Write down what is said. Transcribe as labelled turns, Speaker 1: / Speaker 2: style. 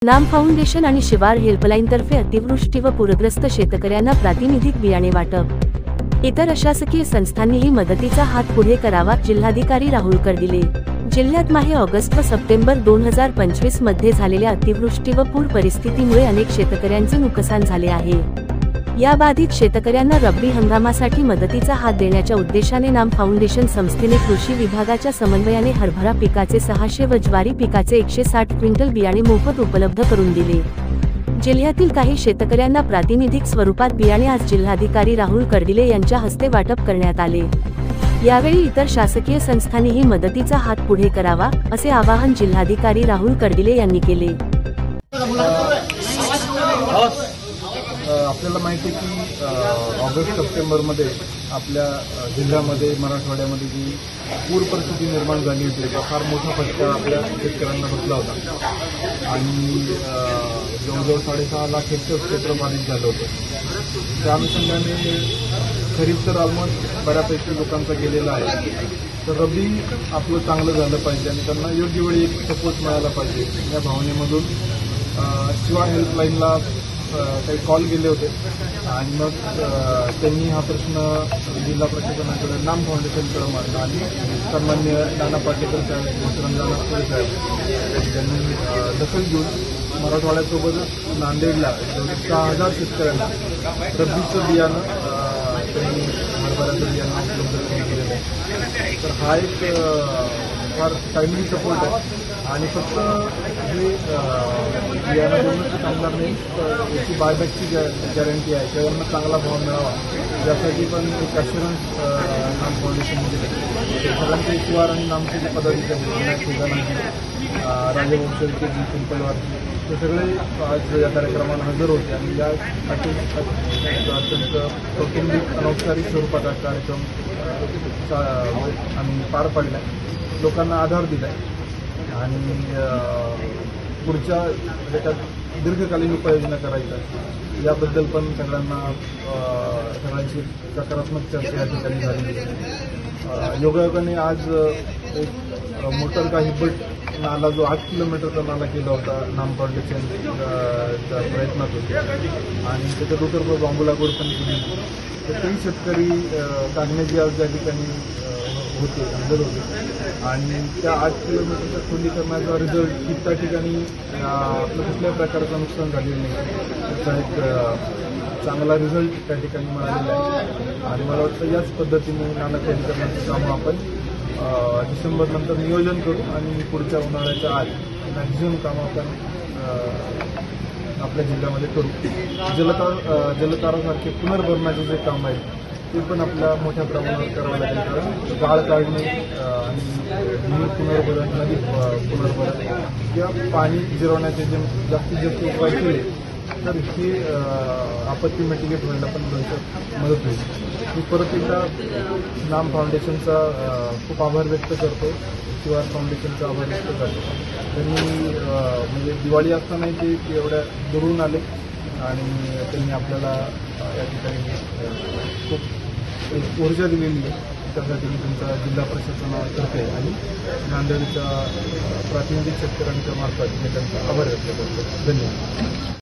Speaker 1: नाम फाउंडेशन आणि शिवार हेल्पलाईनतर्फे अतिवृष्टी व पूरग्रस्त शेतकऱ्यांना प्रातिनिधिक बियाणे वाटप। इतर अशासकीय संस्थांनीही मदतीचा हात पुढे करावा। जिल्हाधिकारी राहुल कर्डिले। जिल्ह्यात माहे ऑगस्ट व सप्टेंबर 2025 मध्ये झालेल्या अतिवृष्टी व पूर परिस्थितीमुळे अनेक शेतकऱ्यांचे नुकसान झाले आहे। या बाधित शेतकऱ्यांना रब्बी हंगामासाठी मदतीचा हात देण्याच्या उद्देशाने नाम फाउंडेशन संस्थेने कृषी विभागाच्या समन्वयाने हरभरा पिकाचे 600 व ज्वारी पिकाचे 160 क्विंटल बियाणे मोफत उपलब्ध करून दिले। जिल्ह्यातील काही शेतकऱ्यांना प्रातिनिधिक स्वरूपात बियाणे आज जिल्हाधिकारी राहुल कर्डिले यांच्या हस्ते वाटप करण्यात आले। यावेळी इतर शासकीय संस्थांनीही मदतीचा हात पुढे करावा असे आवाहन जिल्हाधिकारी राहुल कर्डिले यांनी केले।
Speaker 2: आपल्याला माहिती आहे की ऑगस्ट सप्टेंबरमध्ये आपल्या जिल्ह्यामध्ये मराठवाड्यामध्ये जी पूर परिस्थिती निर्माण झाली होती त्याचा फार मोठा फटका आपल्या शेतकऱ्यांना बसला होता आणि जवळजवळ 6.5 लाख हेक्टर क्षेत्र बाधित झालं होतं। त्या अनुषंगाने खरीप तर ऑलमोस्ट बऱ्यापैकी लोकांचा गेलेला आहे, तर रब्बी आपलं चांगलं झालं पाहिजे आणि त्यांना योग्य वेळी एक सपोर्ट मिळाला पाहिजे या भावनेमधून शिवार हेल्पलाईनला काही कॉल गेले होते आणि मग त्यांनी हा प्रश्न जिल्हा प्रशासनाकडे नाम फाउंडेशनकडे मांडला आणि सन्माननीय नाना पाटेकर साहेब, रंजना साहेब यांनी दखल घेऊन मराठवाड्यासोबतच नांदेडला 6,000 शेतकऱ्यांना रब्बीचं बियाणं त्यांनी हरभऱ्याचं बियाणं उपलब्ध करून दिलेलं आहे। तर हा एक फार टायमिंग सपोर्ट आहे आणि फक्त हे बियाणं देऊनच कामगार नाही, याची बायबॅकची गॅरंटी आहे, त्यांना चांगला भाव मिळावा यासाठी पण एक ॲश्युरन्स नाम फाउंडेशन दिले। सगळ्यांचे शिवार आणि नामचे जे पदाधिकारी राजवंशचे जी पिंपलवार ते सगळे आज या कार्यक्रमाला हजर होते आणि या अत्यंत कौटुंबिक अनौपचारिक स्वरूपात हा कार्यक्रम आम्ही पार पाडला, लोकांना आधार दिला आणि पुढच्या त्याच्यात दीर्घकालीन उपाययोजना करायच्या याबद्दल पण सगळ्यांची सकारात्मक चर्चा या ठिकाणी झाली आहे। योगायोगाने आज एक मोटर का हिब्बट नाला जो 8 किलोमीटरचा नाला केला होता नाम फाउंडेशनच्या प्रयत्नातून आणि त्याच्यात उतरपूर बांबू लागवड पण केली, तर काही शेतकरी काढण्याची आज त्या ठिकाणी होते हजर होते आणि त्या 8 किलोमीटरच्या खोलीकरणाचा रिझल्ट त्या ठिकाणी आपलं कुठल्याही प्रकारचं नुकसान झालेलं नाही, त्याचा एक चांगला रिझल्ट त्या ठिकाणी मिळालेला आहे आणि मला वाटतं याच पद्धतीने नाना खोलीकरणाचं कामं आपण डिसेंबर नंतर नियोजन करू आणि पुढच्या उन्हाळ्याच्या आत मॅक्झिमम कामं आपण आपल्या जिल्ह्यामध्ये करू। जलतारासारखे पुनर्भरणाचे जे काम आहेत ते पण आपल्या मोठ्या प्रमाणावर करावं लागेल, कारण गाळ काढणे आणि भूमी पुनर्भरण, नदी पुनर्भरण किंवा पाणी जिरवण्याचे जे जास्तीत जास्त उपाय केले तर ही आपत्ती मिटिगेट व्हायला पण मदत होईल। मी परत एकदा नाम फाउंडेशनचा खूप आभार व्यक्त करतो, शिवार फाउंडेशनचा आभार व्यक्त करतो। त्यांनी म्हणजे दिवाळी असतानाही ते एवढ्या दुरून आले आणि त्यांनी आपल्याला या ठिकाणी खूप ऊर्जा दिलेली आहे, त्यासाठी मी तुमचा जिल्हा प्रशासनातर्फे आणि नांदेडच्या प्रातिनिधिक शेतकऱ्यांच्या मार्फत मी त्यांचा आभार व्यक्त करतो। धन्यवाद।